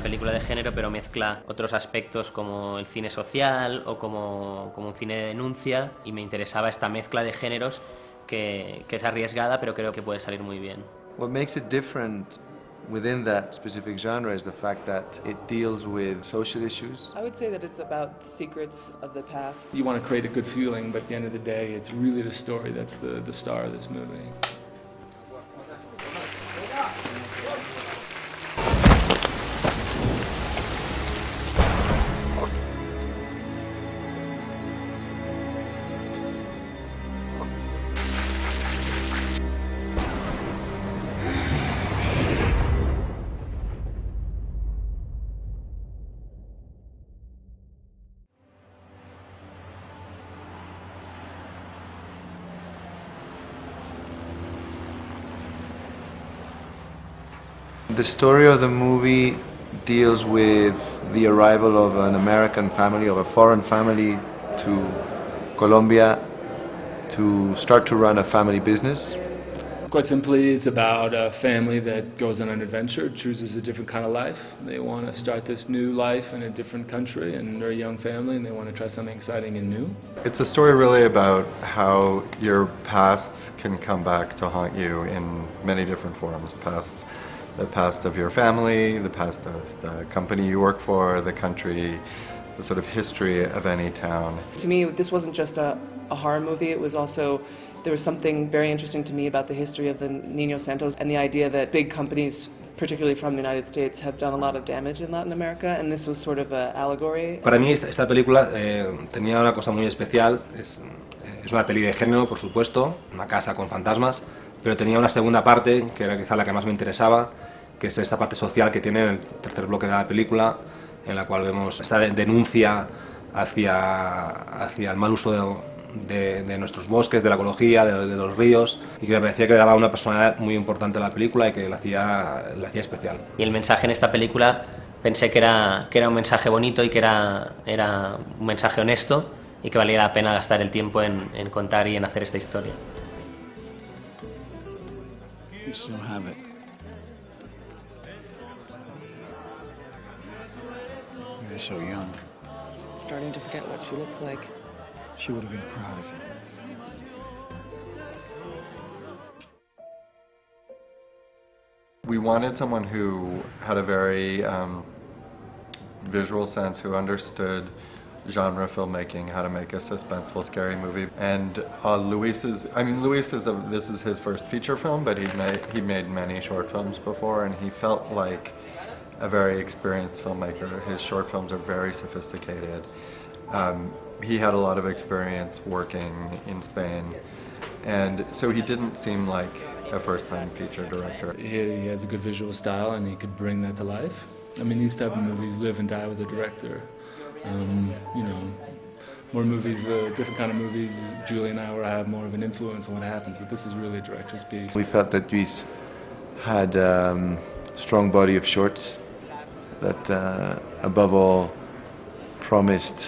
película de género, pero mezcla otros aspectos como el cine social o como un cine de denuncia, y me interesaba esta mezcla de géneros que es arriesgada, pero creo que puede salir muy bien. What makes it different within that specific genre is the fact that it deals with social issues. I would say that it's about the secrets of the past. You want to create a good feeling, but at the end of the day, it's really the story that's the star of this movie. The story of the movie deals with the arrival of an American family, of a foreign family to Colombia to start to run a family business. Quite simply, it's about a family that goes on an adventure, chooses a different kind of life. They want to start this new life in a different country, and they're a young family and they want to try something exciting and new. It's a story really about how your past can come back to haunt you in many different forms. The past of your family, the past of the company you work for, the country, the sort of history of any town. To me, this wasn't just a horror movie, it was also, there was something very interesting to me about the history of the Niños Santos and the idea that big companies, particularly from the United States, have done a lot of damage in Latin America, and this was sort of an allegory. Para mí esta película tenía una cosa muy especial. Es una peli de género, por supuesto, una casa con fantasmas, pero tenía una segunda parte que era quizá la que más me interesaba, que es esta parte social que tiene el tercer bloque de la película, en la cual vemos esta denuncia hacia el mal uso de nuestros bosques, de la ecología, de los ríos, y que me parecía que le daba una personalidad muy importante a la película y que la hacía especial. Y el mensaje en esta película pensé que era un mensaje bonito y que era un mensaje honesto y que valía la pena gastar el tiempo en contar y en hacer esta historia. You still have it. You're so young. Starting to forget what she looks like. She would have been proud of you. We wanted someone who had a very visual sense, who understood genre filmmaking, how to make a suspenseful, scary movie. And Luis is this is his first feature film, but he made many short films before, and he felt like a very experienced filmmaker. His short films are very sophisticated. He had a lot of experience working in Spain, and so he didn't seem like a first-time feature director. He has a good visual style and he could bring that to life. I mean, these type of movies live and die with the director. You know, more movies, different kind of movies, Julie and I will have more of an influence on what happens, but this is really a director's piece. We felt that Luis had a strong body of shorts that, above all, promised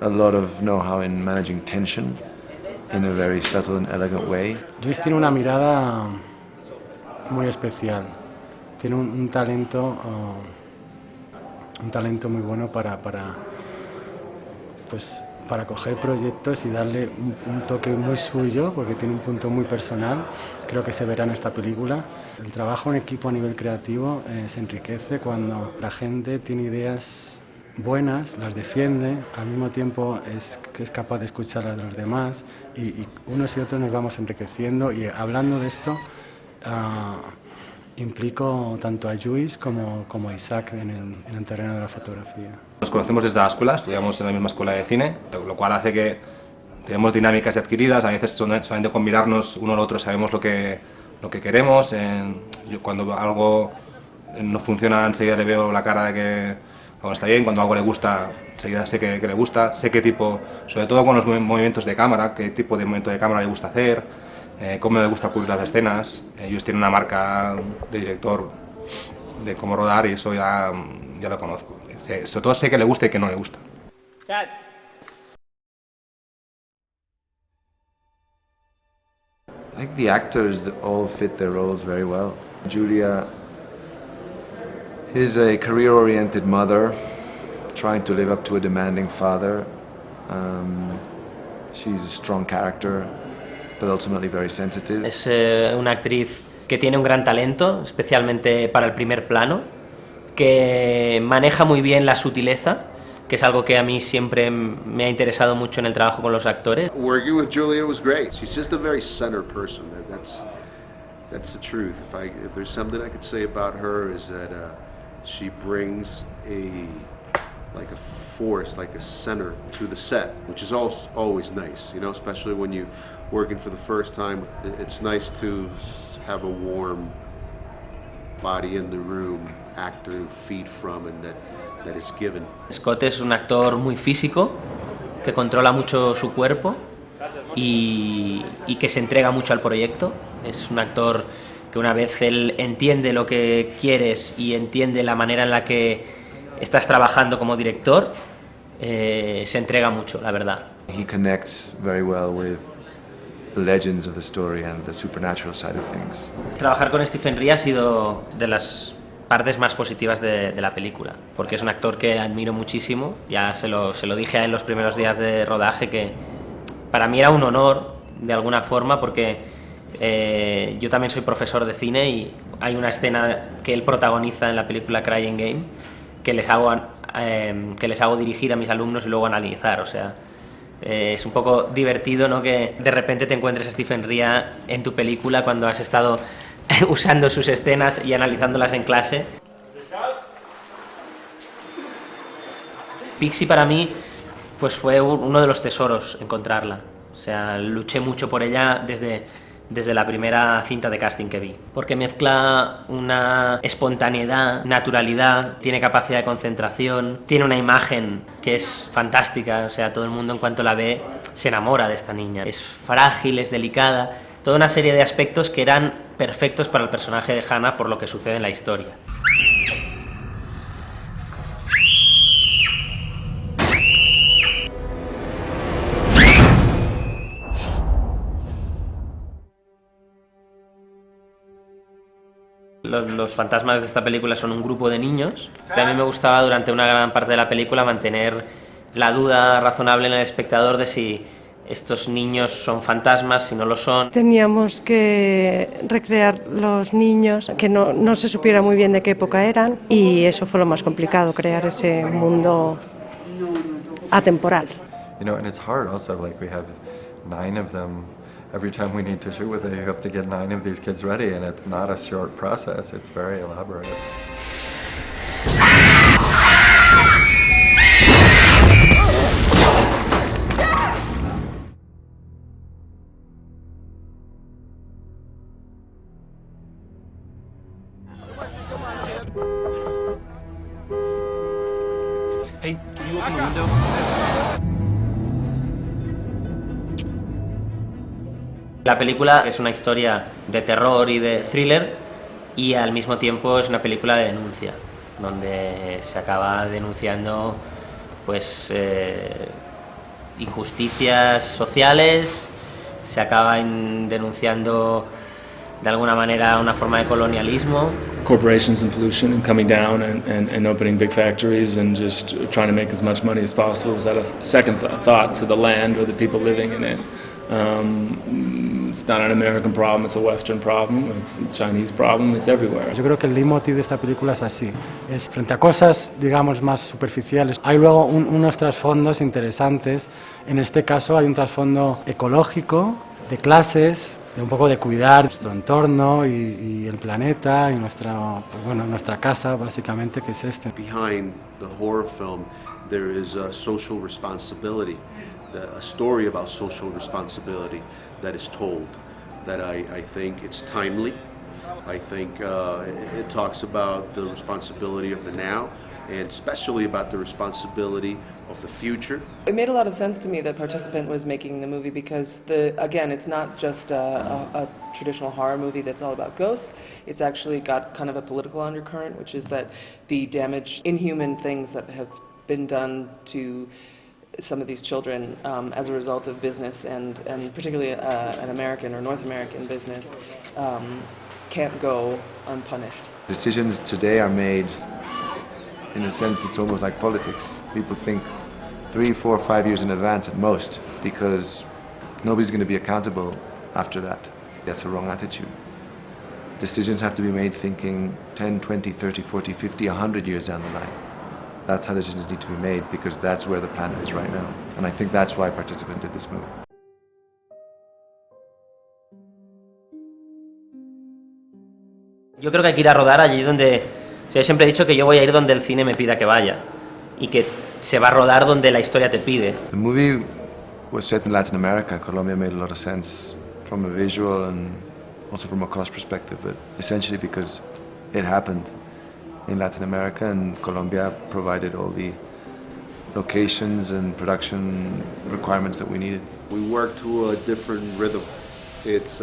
a lot of know-how in managing tension in a very subtle and elegant way. Luis tiene una mirada muy especial, tiene un talento muy bueno para coger proyectos y darle un toque muy suyo, porque tiene un punto muy personal. Creo que se verá en esta película. El trabajo en equipo a nivel creativo se enriquece cuando la gente tiene ideas buenas, las defiende, al mismo tiempo es capaz de escuchar las de los demás, y unos y otros nos vamos enriqueciendo. Y hablando de esto, implico tanto a Lluís como a Isaac en el terreno de la fotografía. Nos conocemos desde la escuela, estudiamos en la misma escuela de cine, lo cual hace que tenemos dinámicas adquiridas. A veces solamente con mirarnos uno al otro sabemos lo que queremos. Cuando algo no funciona, enseguida le veo la cara de que algo está bien. Cuando algo le gusta, enseguida sé que le gusta, sé qué tipo, sobre todo con los movimientos de cámara, qué tipo de movimiento de cámara le gusta hacer, cómo le gusta cubrir las escenas. Ellos tienen una marca de director de cómo rodar, y eso ya lo conozco. Sobre todo sé que le gusta y que no le gusta. I think the actors all fit their roles very well. Julia He's a career-oriented mother trying to live up to a demanding father. She's a strong character, but ultimately very sensitive. Es una actriz que tiene un gran talento, especialmente para el primer plano, que maneja muy bien la sutileza, que es algo que a mí siempre me ha interesado mucho en el trabajo con los actores. Working with Julia was great. She's just a very centered person. That's the truth. If there's something I could say about her is that she brings a force, like a center to the set, which is always nice, you know, especially when you're working for the first time. It's nice to have a warm body in the room, actor to feed from, and that is given. Scott es un actor muy físico, que controla mucho su cuerpo y que se entrega mucho al proyecto. Es un actor que una vez él entiende lo que quieres y entiende la manera en la que estás trabajando como director, se entrega mucho, la verdad. He connects very well with the legends of the story and the supernatural side of things. Trabajar con Stephen Rea ha sido de las partes más positivas de la película, porque es un actor que admiro muchísimo. Ya se lo dije en los primeros días de rodaje, que para mí era un honor de alguna forma, porque yo también soy profesor de cine y hay una escena que él protagoniza en la película Crying Game que les hago dirigir a mis alumnos y luego analizar. O sea, es un poco divertido, ¿no?, que de repente te encuentres a Stephen Rea en tu película cuando has estado usando sus escenas y analizándolas en clase. Pixie para mí pues fue uno de los tesoros encontrarla. O sea, luché mucho por ella desde la primera cinta de casting que vi, porque mezcla una espontaneidad, naturalidad, tiene capacidad de concentración, tiene una imagen que es fantástica. O sea, todo el mundo en cuanto la ve se enamora de esta niña. Es frágil, es delicada, toda una serie de aspectos que eran perfectos para el personaje de Hannah por lo que sucede en la historia. Los fantasmas de esta película son un grupo de niños. A mí me gustaba durante una gran parte de la película mantener la duda razonable en el espectador de si estos niños son fantasmas, si no lo son. Teníamos que recrear los niños, que no se supiera muy bien de qué época eran, y eso fue lo más complicado, crear ese mundo atemporal. You know, and it's hard also, like we have 9 of them. Every time we need to shoot with it, you have to get 9 of these kids ready, and it's not a short process. It's very elaborate. Hey, can you open the window? La película es una historia de terror y de thriller, y al mismo tiempo es una película de denuncia, donde se acaba denunciando pues injusticias sociales, se acaba denunciando de alguna manera una forma de colonialismo. Corporations and pollution and coming down and opening big factories and just trying to make as much money as possible without a second thought to the land or the people living in it. It's not an American problem, it's a Western problem, it's a Chinese problem, it's everywhere. Yo creo que el leitmotiv de esta película es así, es frente a cosas, digamos, más superficiales. Hay luego unos trasfondos interesantes. En este caso hay un trasfondo ecológico, de clases, de un poco de cuidar nuestro entorno y el planeta y nuestra casa, básicamente, que es este. Behind the horror film, there is a social responsibility, a story about social responsibility that is told, that I think it's timely. I think it talks about the responsibility of the now, and especially about the responsibility of the future. It made a lot of sense to me that Participant was making the movie because, again, it's not just a traditional horror movie that's all about ghosts. It's actually got kind of a political undercurrent, which is that the damage, inhuman things that have been done to some of these children as a result of business, and particularly an American or North American business, can't go unpunished. Decisions today are made in a sense, it's almost like politics. People think 3, 4, 5 years in advance at most, because nobody's going to be accountable after that. That's a wrong attitude. Decisions have to be made thinking 10, 20, 30, 40, 50, 100 years down the line. That's how decisions need to be made, because that's where the planet is right now. And I think that's why Participant did this movie. Yo creo que hay que ir a rodar allí donde... O sea, yo siempre he dicho que yo voy a ir donde el cine me pida que vaya. Y que se va a rodar donde la historia te pide. The movie was set in Latin America. Colombia made a lot of sense from a visual and also from a cost perspective, but essentially because it happened in Latin America, and Colombia provided all the locations and production requirements that we needed. We work to a different rhythm. It's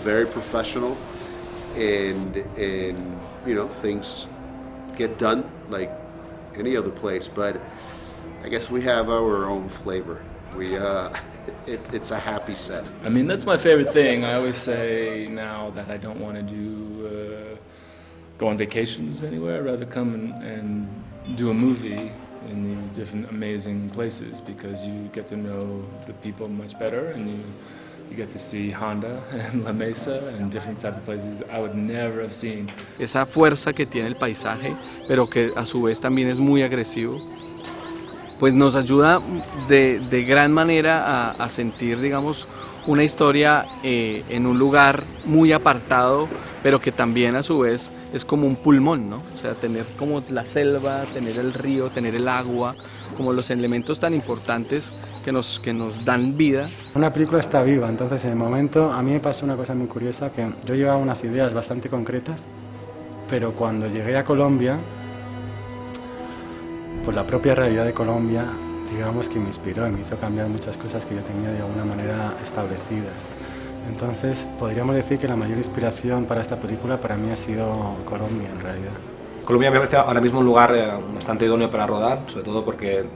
very professional, and you know, things get done like any other place, but I guess we have our own flavor. It's a happy set. I mean, that's my favorite thing. I always say now that I don't want to go on vacations anywhere. I'd rather come and do a movie in these different amazing places, because you get to know the people much better, and you get to see Honda and La Mesa and different type of places I would never have seen. Esa fuerza que tiene el paisaje, pero que a su vez también es muy agresivo, pues nos ayuda de gran manera a sentir, digamos, una historia en un lugar muy apartado, pero que también a su vez es como un pulmón, ¿no? O sea, tener como la selva, tener el río, tener el agua, como los elementos tan importantes que nos dan vida. Una película está viva, entonces en el momento a mí me pasó una cosa muy curiosa, que yo llevaba unas ideas bastante concretas, pero cuando llegué a Colombia, pues la propia realidad de Colombia, digamos que me inspiró y me hizo cambiar muchas cosas que yo tenía de alguna manera establecidas. Entonces podríamos decir que la mayor inspiración para esta película para mí ha sido Colombia, en realidad. Colombia me parece ahora mismo un lugar bastante idóneo para rodar, sobre todo porque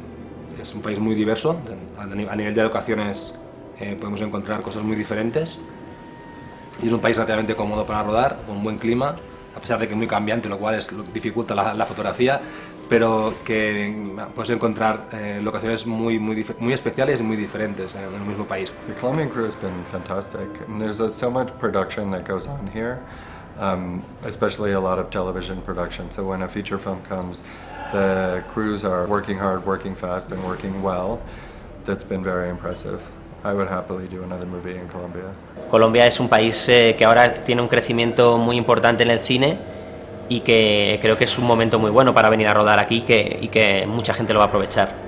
es un país muy diverso. A nivel de locaciones podemos encontrar cosas muy diferentes, y es un país relativamente cómodo para rodar, con un buen clima, a pesar de que es muy cambiante, lo cual dificulta la fotografía, pero que puedes encontrar locaciones muy especiales y muy diferentes en el mismo país. The Colombian crew has been fantastic. And there's so much production that goes on here, especially a lot of television production. So when a feature film comes, the crews are working hard, working fast, and working well. That's been very impressive. I would happily do another movie in Colombia. Colombia es un país que ahora tiene un crecimiento muy importante en el cine, y que creo que es un momento muy bueno para venir a rodar aquí, y que mucha gente lo va a aprovechar.